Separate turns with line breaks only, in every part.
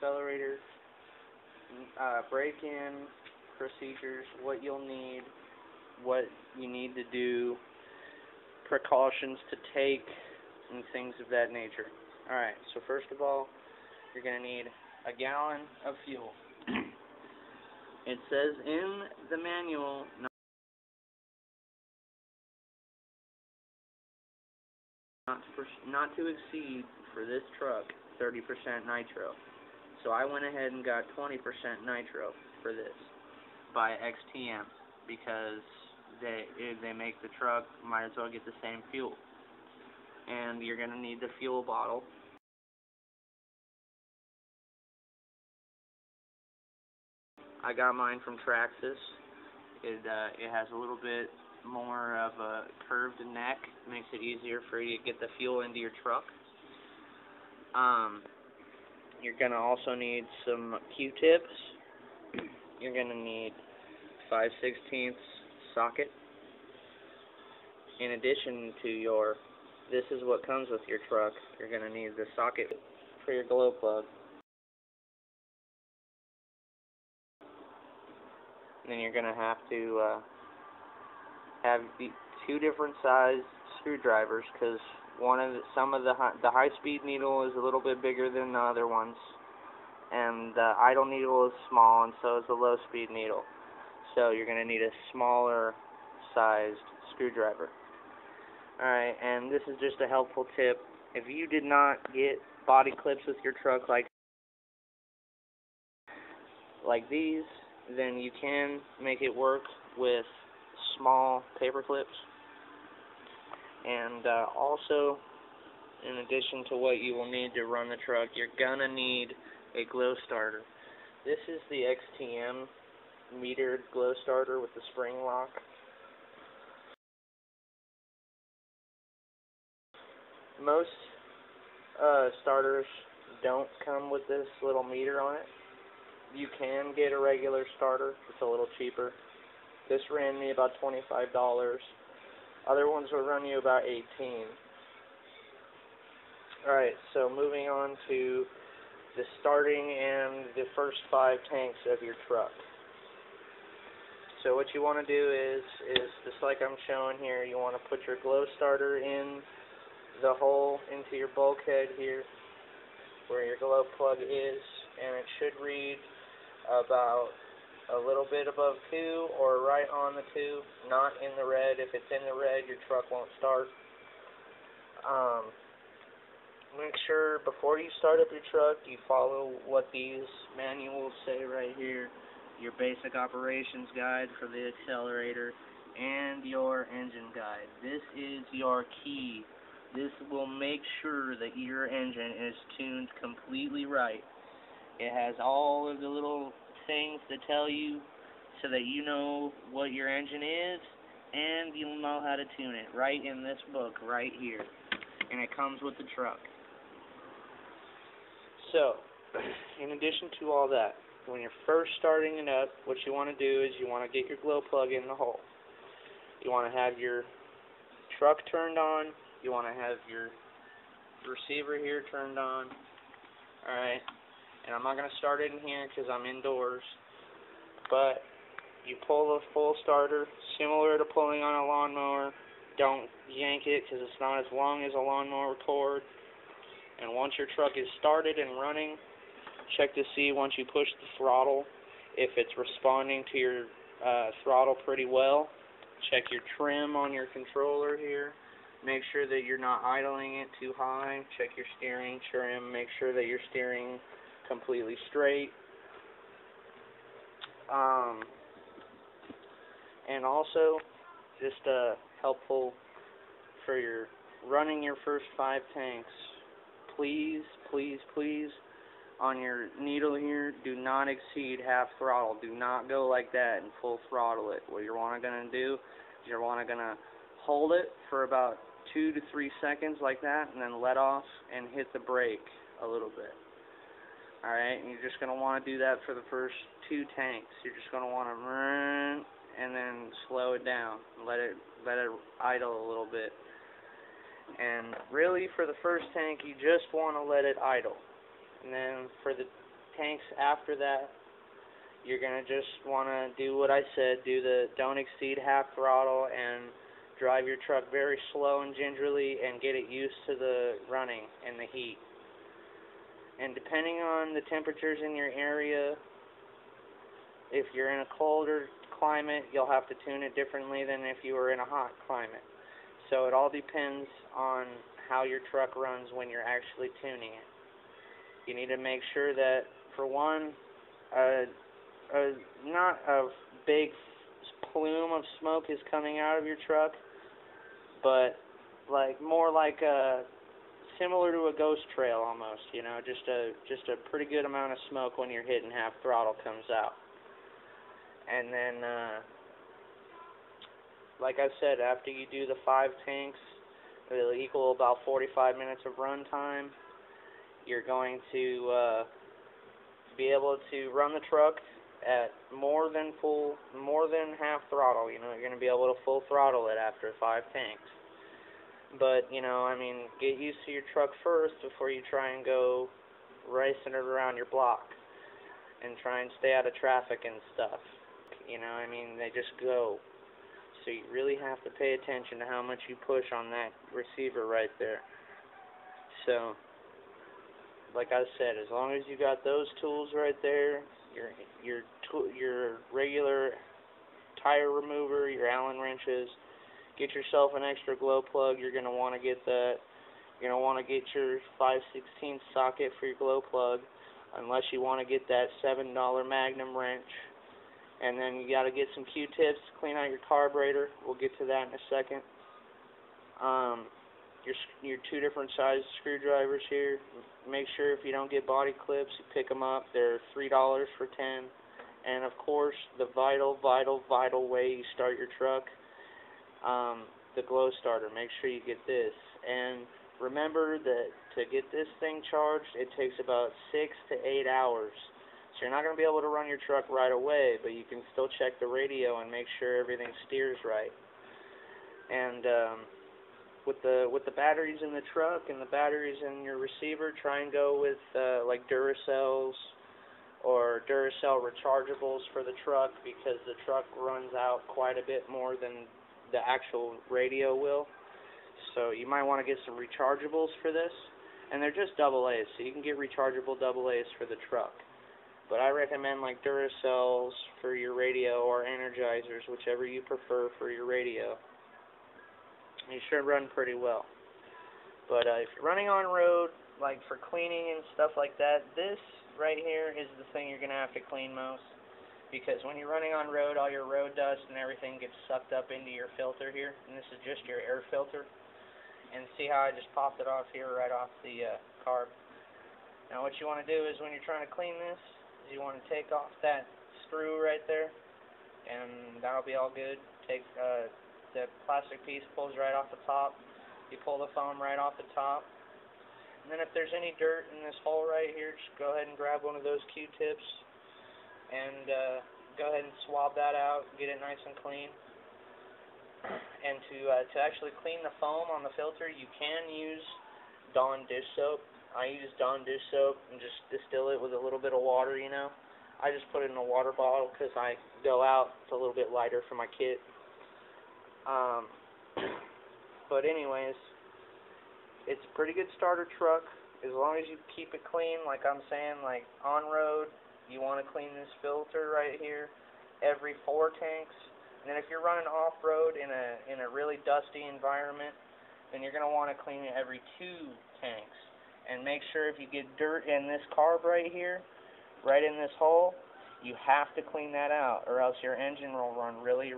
X-Cellerator, break-in procedures, what you'll need, what you need to do, precautions to take, and things of that nature. Alright, so first of all, you're going to need a gallon of fuel. It says in the manual not to exceed, for this truck, 30% nitro. So I went ahead and got 20% nitro for this by XTM because they make the truck, might as well get the same fuel. And you're going to need the fuel bottle. I got mine from Traxxas. It has a little bit more of a curved neck, makes it easier for you to get the fuel into your truck. You're going to also need some Q-tips. You're going to need 5/16 socket. In addition to this is what comes with your truck, you're going to need the socket for your glow plug. And then you're going to have to have two different sized screwdrivers because the high-speed needle is a little bit bigger than the other ones, and the idle needle is small, and so is the low-speed needle. So you're going to need a smaller sized screwdriver. Alright, and this is just a helpful tip. If you did not get body clips with your truck like these, then you can make it work with small paper clips. And also, in addition to what you will need to run the truck, you're gonna need a glow starter. This is the XTM metered glow starter with the spring lock. Most starters don't come with this little meter on it. You can get a regular starter. It's a little cheaper. This ran me about $25. Other ones will run you about $18. Alright, so moving on to the starting and the first 5 tanks of your truck. So what you want to do is just like I'm showing here, you want to put your glow starter in the hole into your bulkhead here where your glow plug is, and it should read about a little bit above 2 or right on the 2, not in the red. If it's in the red, your truck won't start. Make sure before you start up your truck, you follow what these manuals say right here. Your basic operations guide for the accelerator and your engine guide. This is your key. This will make sure that your engine is tuned completely right. It has all of the little things to tell you so that you know what your engine is, and you'll know how to tune it right in this book right here. And it comes with the truck. So, in addition to all that, when you're first starting it up, what you want to do is you want to get your glow plug in the hole. You want to have your truck turned on. You want to have your receiver here turned on. Alright. And I'm not going to start it in here because I'm indoors. But you pull the full starter, similar to pulling on a lawnmower. Don't yank it because it's not as long as a lawnmower cord. And once your truck is started and running, check to see once you push the throttle if it's responding to your throttle pretty well. Check your trim on your controller here. Make sure that you're not idling it too high. Check your steering trim. Make sure that you're steering completely straight. And also, just helpful for your running your first 5 tanks. Please, please, please, on your needle here, do not exceed half throttle. Do not go like that and full throttle it. What you're going to do is you're going to hold it for about 2 to 3 seconds like that, and then let off and hit the brake a little bit. Alright, and you're just going to want to do that for the first 2 tanks. You're just going to want to run and then slow it down. Let it idle a little bit. And really, for the first tank, you just want to let it idle. And then for the tanks after that, you're going to just want to do what I said, don't exceed half throttle and drive your truck very slow and gingerly and get it used to the running and the heat. And depending on the temperatures in your area, if you're in a colder climate, you'll have to tune it differently than if you were in a hot climate. So it all depends on how your truck runs when you're actually tuning it. You need to make sure that, for one, not a big plume of smoke is coming out of your truck, but more like similar to a ghost trail almost, you know, just a pretty good amount of smoke when you're hitting half throttle comes out. And then, like I said, after you do the 5 tanks, it'll equal about 45 minutes of run time. You're going to be able to run the truck at more than half throttle. You know, you're going to be able to full throttle it after 5 tanks. But, you know, I mean, get used to your truck first before you try and go racing it around your block and try and stay out of traffic and stuff. You know, I mean, they just go. So you really have to pay attention to how much you push on that receiver right there. So, like I said, as long as you got those tools right there, your regular tire remover, your Allen wrenches, get yourself an extra glow plug. You're going to want to get that. You're going to want to get your 5/16 socket for your glow plug, unless you want to get that $7 Magnum wrench. And then you got to get some Q-tips to clean out your carburetor. We'll get to that in a second. Your 2 different size screwdrivers here. Make sure if you don't get body clips, you pick them up. They're $3 for 10. And of course, the vital way you start your truck, the glow starter. Make sure you get this. And remember that to get this thing charged, it takes about 6 to 8 hours. So you're not going to be able to run your truck right away, but you can still check the radio and make sure everything steers right. And with the batteries in the truck and the batteries in your receiver, try and go with like Duracells or Duracell rechargeables for the truck, because the truck runs out quite a bit more than the actual radio will. So you might want to get some rechargeables for this, and they're just AA's, so you can get rechargeable AA's for the truck. But I recommend like Duracells for your radio or Energizers, whichever you prefer for your radio. You should run pretty well. But if you're running on road, like for cleaning and stuff like that, this right here is the thing you're going to have to clean most. Because when you're running on road, all your road dust and everything gets sucked up into your filter here. And this is just your air filter. And see how I just popped it off here right off the carb. Now what you want to do is when you're trying to clean this, you want to take off that screw right there, and that'll be all good. Take the plastic piece, pulls right off the top. You pull the foam right off the top, and then if there's any dirt in this hole right here, just go ahead and grab one of those Q-tips and go ahead and swab that out, get it nice and clean. And to actually clean the foam on the filter, you can use Dawn dish soap. I use Dawn dish soap and just distill it with a little bit of water, you know. I just put it in a water bottle because I go out. It's a little bit lighter for my kit. But anyways, it's a pretty good starter truck as long as you keep it clean. Like I'm saying, like on road, you want to clean this filter right here every 4 tanks. And then if you're running off-road in a really dusty environment, then you're going to want to clean it every 2 tanks. And make sure if you get dirt in this carb right here, right in this hole, you have to clean that out, or else your engine will run really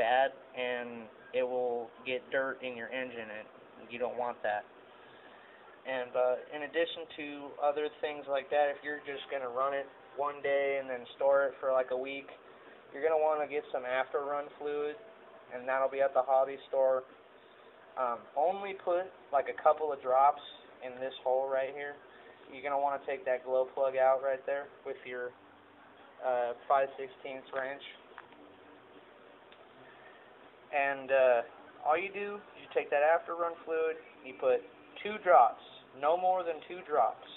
bad and it will get dirt in your engine, and you don't want that. And in addition to other things like that, if you're just going to run it one day and then store it for like a week, you're going to want to get some after-run fluid, and that'll be at the hobby store. Only put like a couple of drops in this hole right here. You're going to want to take that glow plug out right there with your 5/16 wrench. And all you do is you take that after run fluid, you put 2 drops, no more than 2 drops,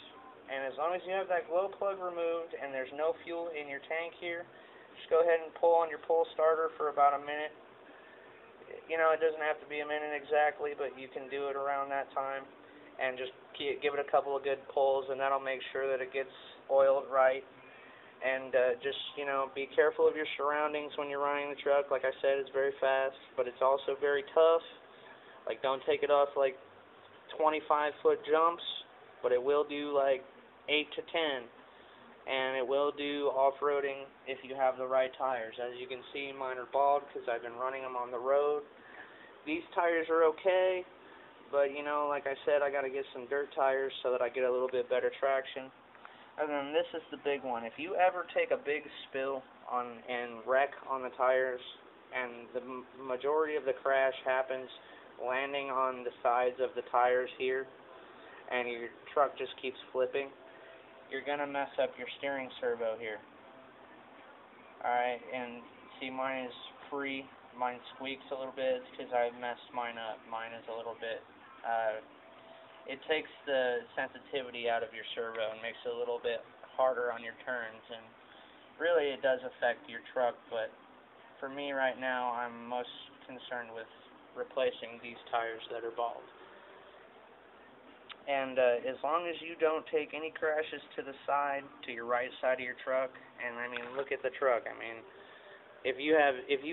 And as long as you have that glow plug removed and there's no fuel in your tank here, just go ahead and pull on your pull starter for about a minute. You know, it doesn't have to be a minute exactly, but you can do it around that time. And just give it a couple of good pulls, and that'll make sure that it gets oiled right. And just, you know, be careful of your surroundings when you're running the truck. Like I said, it's very fast, but it's also very tough. Like, don't take it off like 25-foot jumps, but it will do like 8 to 10, and it will do off-roading if you have the right tires. As you can see, mine are bald because I've been running them on the road. These tires are okay, but you know, like I said, I got to get some dirt tires so that I get a little bit better traction. And then this is the big one. If you ever take a big spill and wreck on the tires, and the majority of the crash happens landing on the sides of the tires here, and your truck just keeps flipping, you're going to mess up your steering servo here. Alright, and see, mine is free. Mine squeaks a little bit because I've messed mine up. Mine is a little bit, it takes the sensitivity out of your servo and makes it a little bit harder on your turns, and really it does affect your truck, but for me right now, I'm most concerned with replacing these tires that are bald. And as long as you don't take any crashes to the side, to your right side of your truck, and I mean, look at the truck. I mean, if you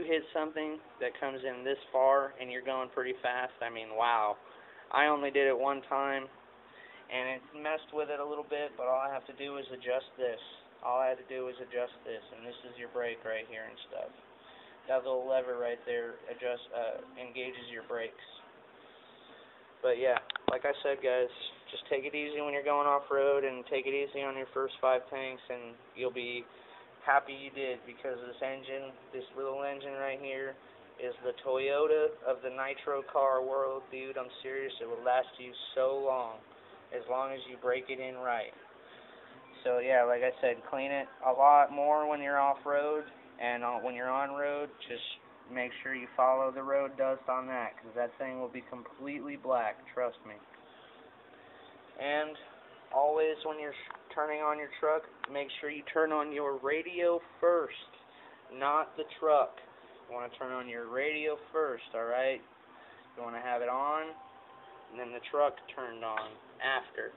hit something that comes in this far and you're going pretty fast, I mean, wow. I only did it one time, and it messed with it a little bit, but all I have to do is adjust this. All I had to do was adjust this, and this is your brake right here and stuff. That little lever right there engages your brakes. But yeah, like I said, guys, just take it easy when you're going off-road, and take it easy on your first 5 tanks, and you'll be happy you did, because this engine, this little engine right here, is the Toyota of the Nitro car world, dude. I'm serious. It will last you so long as you break it in right. So yeah, like I said, clean it a lot more when you're off-road, and when you're on-road, just make sure you follow the road dust on that, because that thing will be completely black, trust me. And always when you're turning on your truck, make sure you turn on your radio first, not the truck. You want to turn on your radio first, alright? You want to have it on, and then the truck turned on after.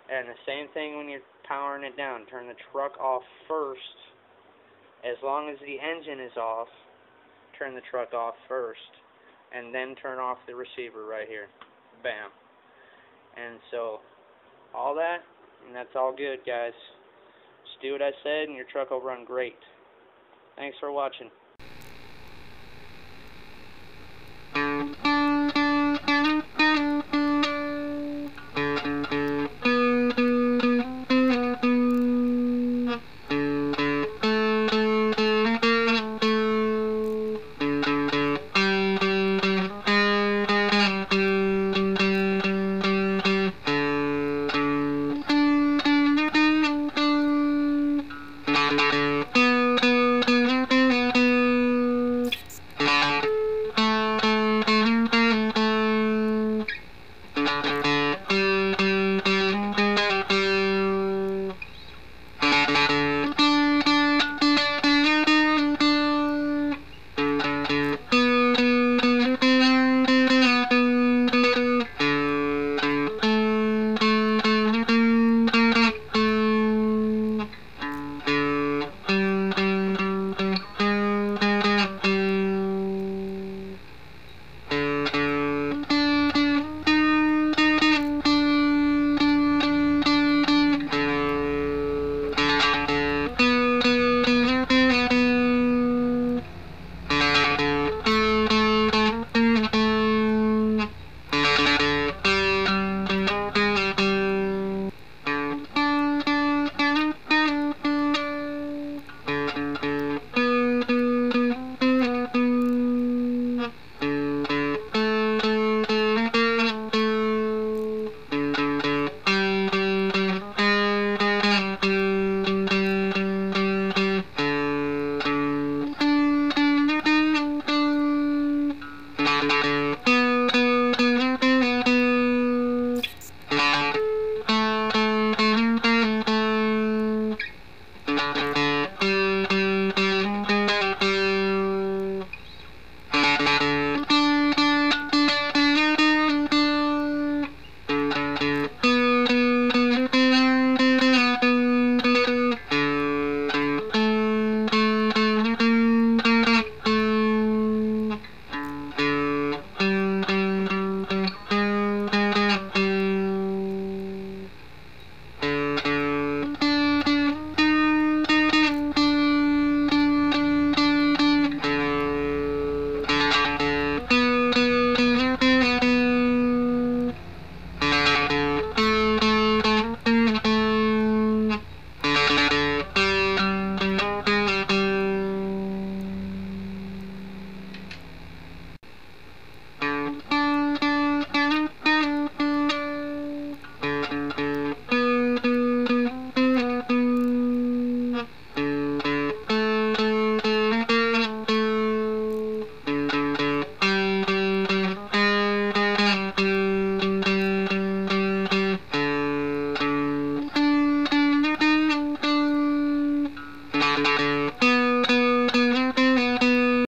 And the same thing when you're powering it down. Turn the truck off first. As long as the engine is off, turn the truck off first, and then turn off the receiver right here. Bam. And so, all that, and that's all good, guys. Just do what I said, and your truck will run great. Thanks for watching.